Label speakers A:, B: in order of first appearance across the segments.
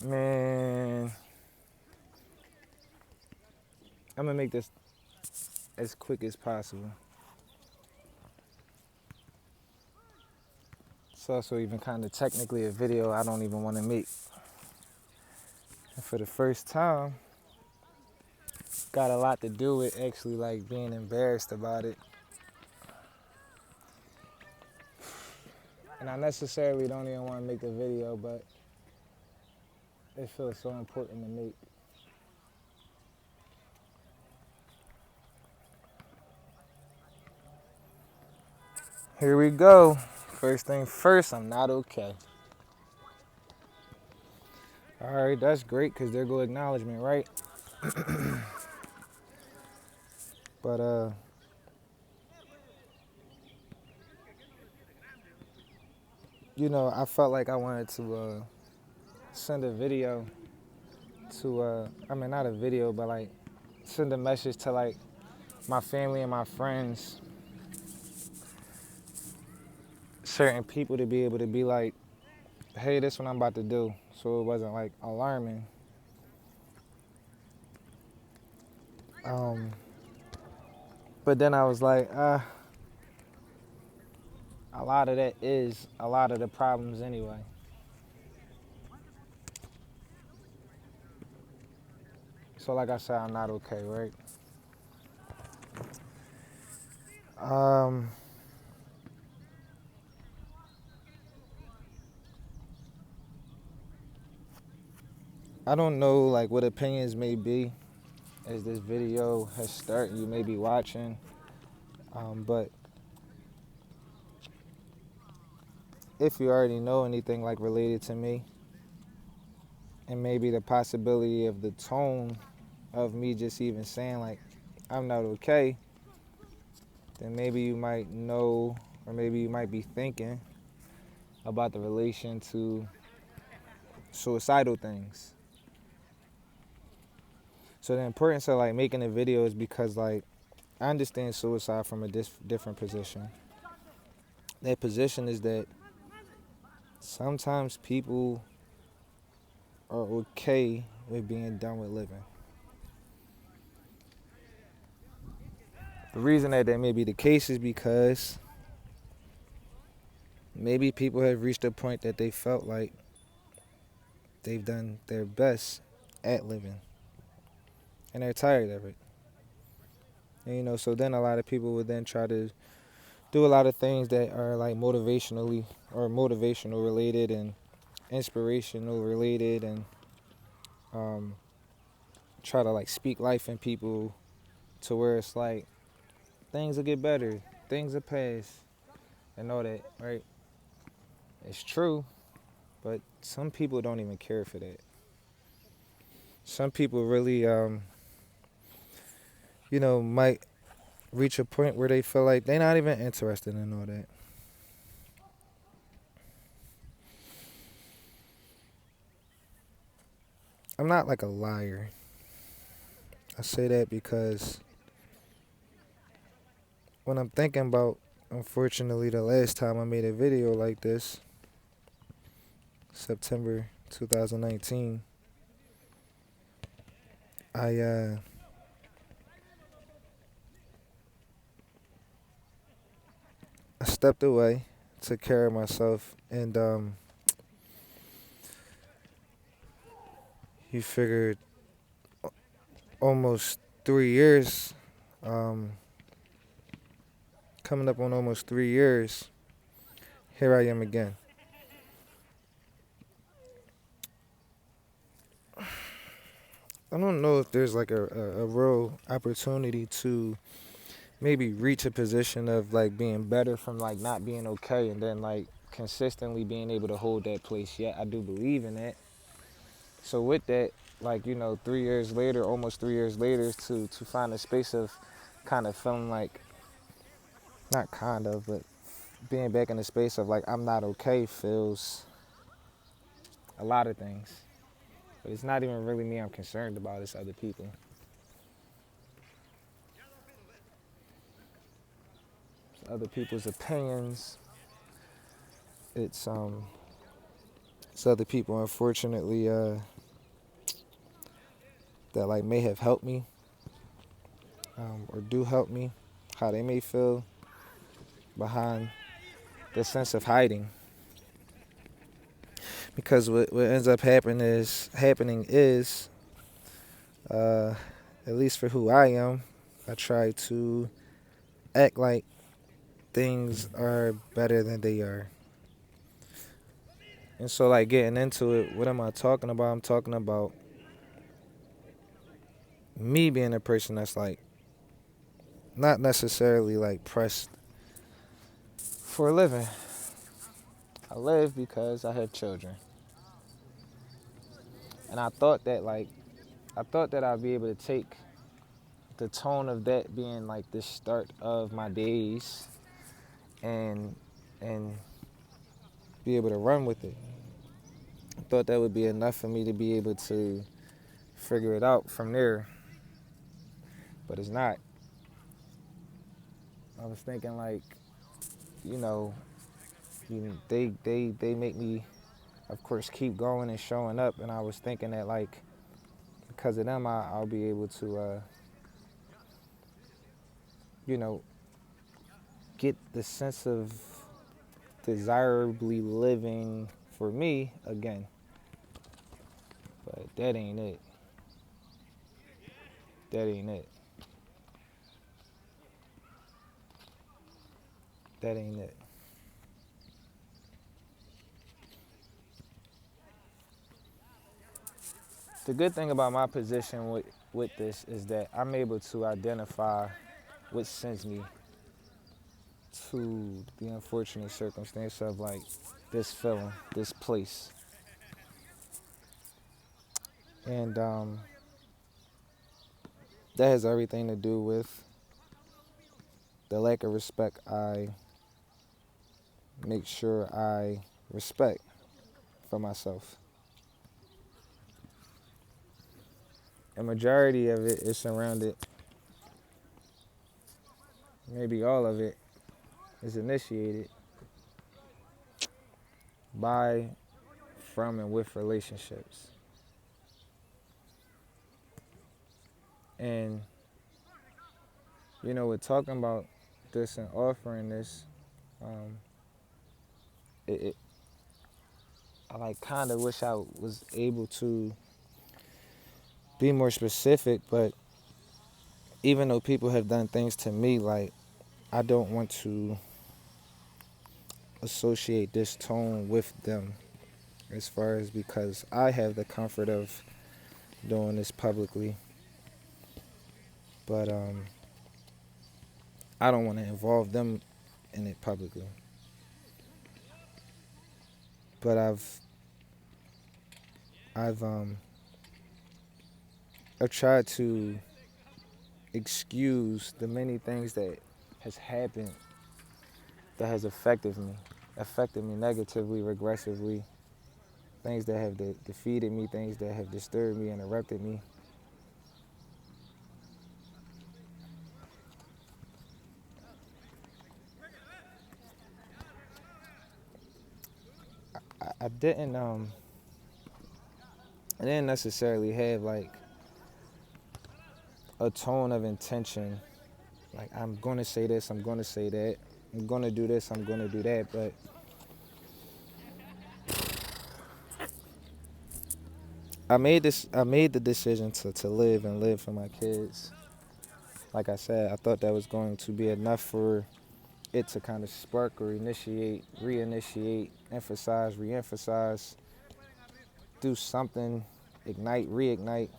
A: Man, I'm gonna make this as quick as possible. It's also even kind of technically a video I don't even want to make. And for the first time, got a lot to do with actually like being embarrassed about it. And I necessarily don't even want to make the video, but it feels so important to make. Here we go. First thing first, I'm not okay. All right, that's great because there go acknowledgement, right? But I felt like I wanted to send a video to I mean not a video, but like send a message to like my family and my friends, certain people to be able to be like, hey, this is what I'm about to do. So it wasn't like alarming. But then I was like, a lot of that is a lot of the problems anyway. So like I said, I'm not okay, right? Um, I don't know like what opinions may be as this video has started. You may be watching, but if you already know anything like related to me, and maybe the possibility of the tone of me just even saying like I'm not okay, then maybe you might know, or maybe you might be thinking about the relation to suicidal things. So the importance of like making a video is because like I understand suicide from a different position. That position is that sometimes people are okay with being done with living. The reason that may be the case is because maybe people have reached a point that they felt like they've done their best at living and they're tired of it. And, so then a lot of people would then try to do a lot of things that are like motivational related and inspirational related, and try to like speak life in people to where it's like things will get better, things will pass, and all that, right? It's true, but some people don't even care for that. Some people really, might reach a point where they feel like they're not even interested in all that. I'm not like a liar. I say that because when I'm thinking about, unfortunately, the last time I made a video like this, September 2019, I stepped away, took care of myself, and you figured almost 3 years, coming up on almost 3 years, here I am again. I don't know if there's like a real opportunity to maybe reach a position of like being better from like not being okay and then like consistently being able to hold that place yet. I do believe in that. So with that, like, 3 years later, almost 3 years later, to find a space of kind of feeling like, not kind of, but being back in the space of like I'm not okay feels a lot of things. But it's not even really me I'm concerned about, it's other people. It's other people's opinions. It's other people, unfortunately, that like may have helped me, or do help me, how they may feel behind the sense of hiding. Because what ends up happening is uh, at least for who I am, I try to act like things are better than they are. And so, like, getting into it, what am I talking about? I'm talking about me being a person that's like not necessarily like pressed for a living. I live because I have children. And I thought that I'd be able to take the tone of that being like the start of my days and and be able to run with it. I thought that would be enough for me to be able to figure it out from there, but it's not. I was thinking like, you know, they make me, of course, keep going and showing up, and I was thinking that like because of them, I'll be able to, you know, get the sense of desirably living for me again. But that ain't it. That ain't it. That ain't it. The good thing about my position with this is that I'm able to identify what sends me to the unfortunate circumstance of like this feeling, this place. And that has everything to do with the lack of respect I make sure I respect for myself. A majority of it is surrounded, maybe all of it is initiated by, from, and with relationships. And, you know, with talking about this and offering this, um, it I like kind of wish I was able to be more specific, but even though people have done things to me, like I don't want to associate this tone with them as far as because I have the comfort of doing this publicly, but I don't want to involve them in it publicly. But I've I've tried to excuse the many things that has happened that has affected me negatively, regressively, things that have defeated me, things that have disturbed me, interrupted me. I I didn't necessarily have like a tone of intention. Like I'm gonna say this, I'm gonna say that, I'm gonna do this, I'm gonna do that. But I made the decision to live and live for my kids. Like I said, I thought that was going to be enough for it to kind of spark or initiate, reinitiate, emphasize, reemphasize, do something, ignite, reignite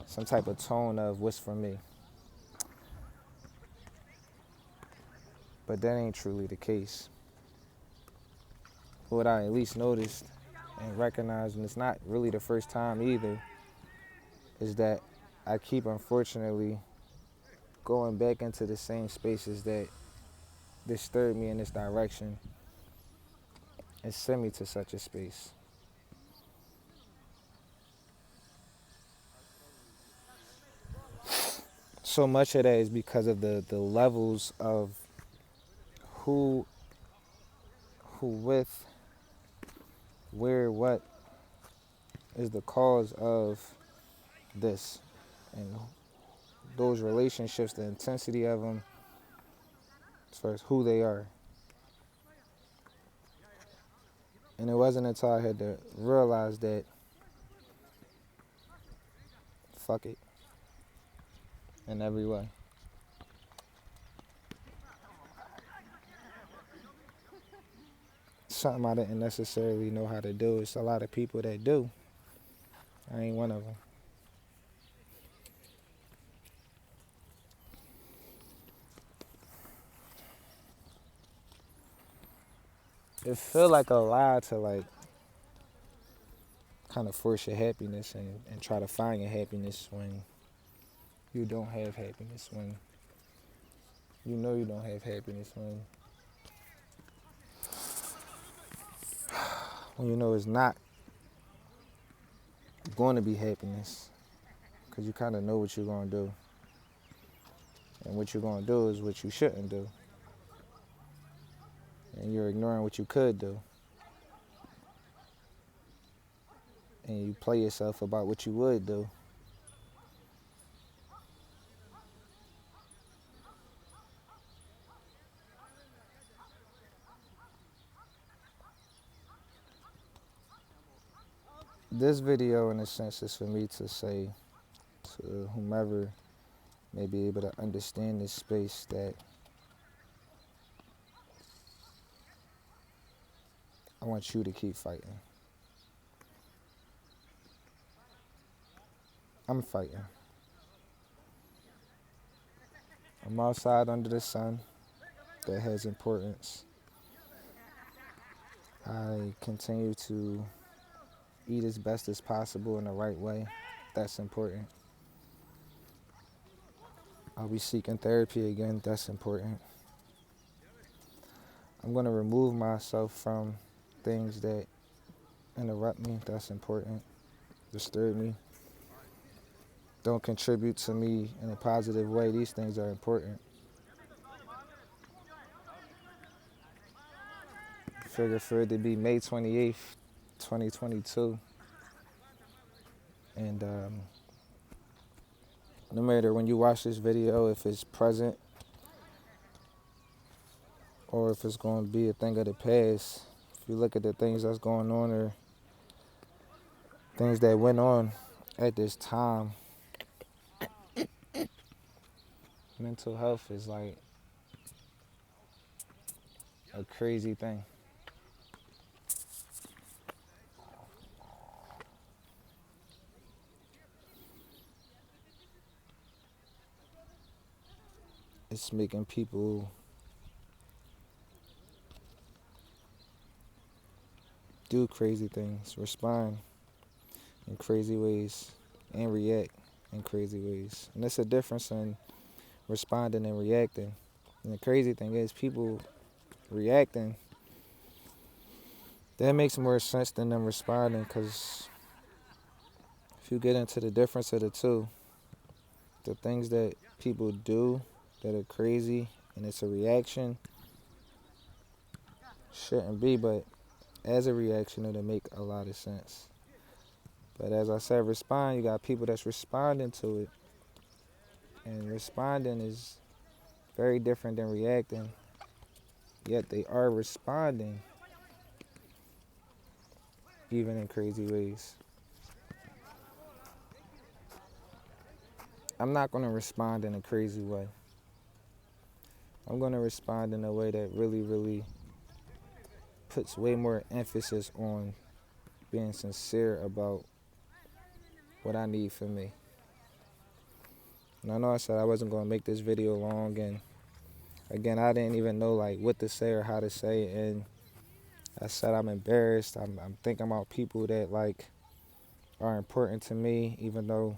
A: some type of tone of what's for me. But that ain't truly the case. What I at least noticed and recognized, and it's not really the first time either, is that I keep unfortunately going back into the same spaces that disturb me in this direction and send me to such a space. So much of that is because of the levels of who, with, where, what is the cause of this. And those relationships, the intensity of them, as far as who they are. And it wasn't until I had to realize that, fuck it, in every way. Something I didn't necessarily know how to do. It's a lot of people that do. I ain't one of them. It feel like a lie to like kind of force your happiness and try to find your happiness when you don't have happiness, when you know you don't have happiness, when you know it's not going to be happiness, because you kind of know what you're going to do. And what you're going to do is what you shouldn't do. And you're ignoring what you could do. And you play yourself about what you would do. This video, in a sense, is for me to say to whomever may be able to understand this space that I want you to keep fighting. I'm fighting. I'm outside under the sun. That has importance. I continue to eat as best as possible in the right way. That's important. I'll be seeking therapy again. That's important. I'm going to remove myself from things that interrupt me. That's important. Disturb me. Don't contribute to me in a positive way. These things are important. Figure for it to be May 28th, 2022. And no matter when you watch this video, if it's present or if it's going to be a thing of the past, if you look at the things that's going on or things that went on at this time, mental health is like a crazy thing. It's making people do crazy things, respond in crazy ways, and react in crazy ways. And there's a difference in responding and reacting. And the crazy thing is, people reacting, that makes more sense than them responding, because if you get into the difference of the two, the things that people do that are crazy and it's a reaction shouldn't be, but as a reaction it'll make a lot of sense. But as I said, respond, you got people that's responding to it, and responding is very different than reacting, yet they are responding even in crazy ways. I'm not going to respond in a crazy way. I'm going to respond in a way that really, really puts way more emphasis on being sincere about what I need for me. And I know I said I wasn't going to make this video long, and again, I didn't even know like what to say or how to say it, and I said I'm embarrassed. I'm thinking about people that like are important to me, even though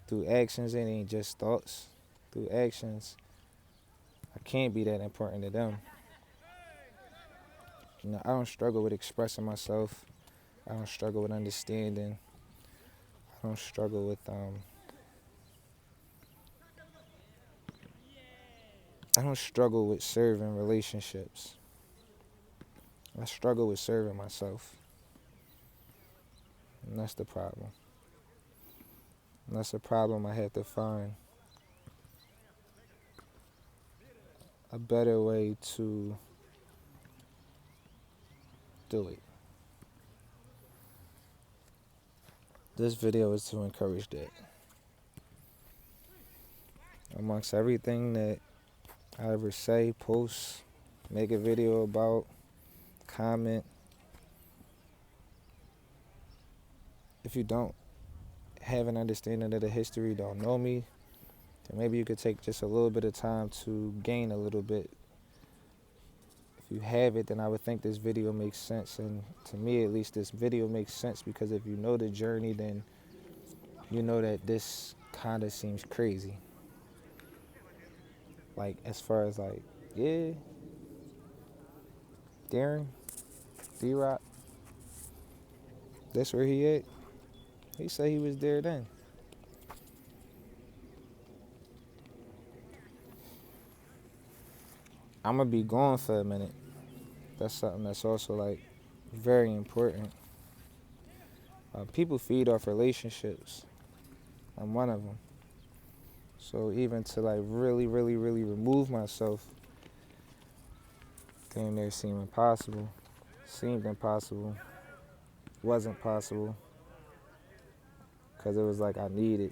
A: through actions it ain't just thoughts. Through actions, I can't be that important to them. You know, I don't struggle with expressing myself. I don't struggle with understanding. I don't struggle with I don't struggle with serving relationships. I struggle with serving myself. And that's the problem. And that's a problem. I have to find a better way to do it. This video is to encourage that. Amongst everything that I ever say, post, make a video about, comment, if you don't have an understanding of the history, don't know me, then maybe you could take just a little bit of time to gain a little bit. If you have it, then I would think this video makes sense. And to me, at least, this video makes sense because if you know the journey, then you know that this kind of seems crazy. Like, as far as like, yeah, Darren, D-Roc, that's where he at. He said he was there then. I'm gonna be gone for a minute. That's something that's also like very important. People feed off relationships. I'm one of them. So even to like really remove myself, damn near seemed impossible. Seemed impossible. Wasn't possible. Because it was like I needed.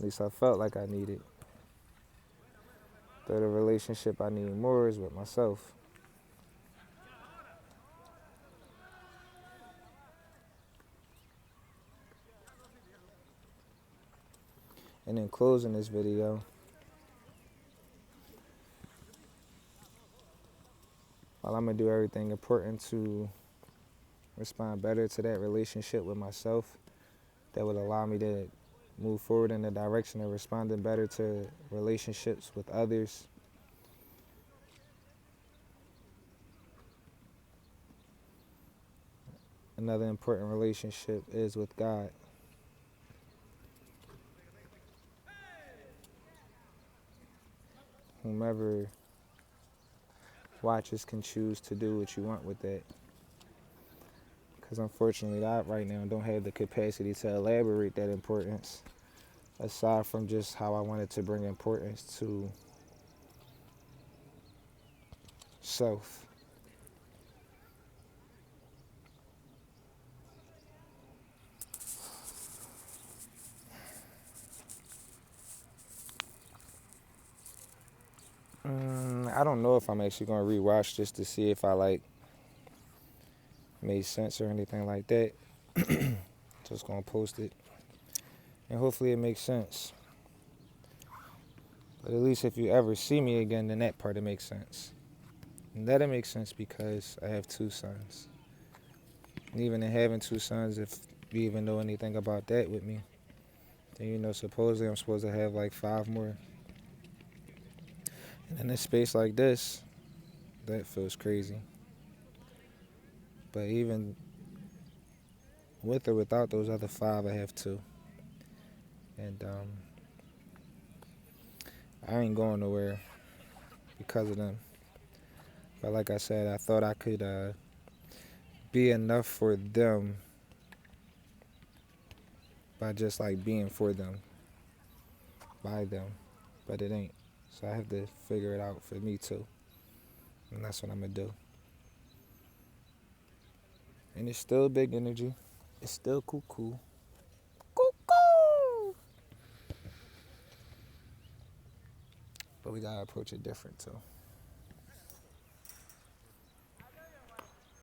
A: At least I felt like I needed. But the relationship I need more is with myself. And in closing this video, while I'm going to do everything important to respond better to that relationship with myself, that would allow me to move forward in the direction of responding better to relationships with others. Another important relationship is with God. Whomever watches can choose to do what you want with that. Because unfortunately, I right now don't have the capacity to elaborate that importance, aside from just how I wanted to bring importance to self. I don't know if I'm actually going to rewatch this to see if I like made sense or anything like that. Just going to post it. And hopefully it makes sense. But at least if you ever see me again, then that part, it makes sense. And that'll make sense because I have 2 sons. And even in having 2 sons, if you even know anything about that with me, then you know supposedly I'm supposed to have like 5 more. And in a space like this, that feels crazy. But even with or without those other 5, I have 2. And I ain't going nowhere because of them. But like I said, I thought I could be enough for them by just like being for them, by them. But it ain't. So I have to figure it out for me too. And that's what I'm going to do. And it's still big energy. It's still cool. But we got to approach it different too.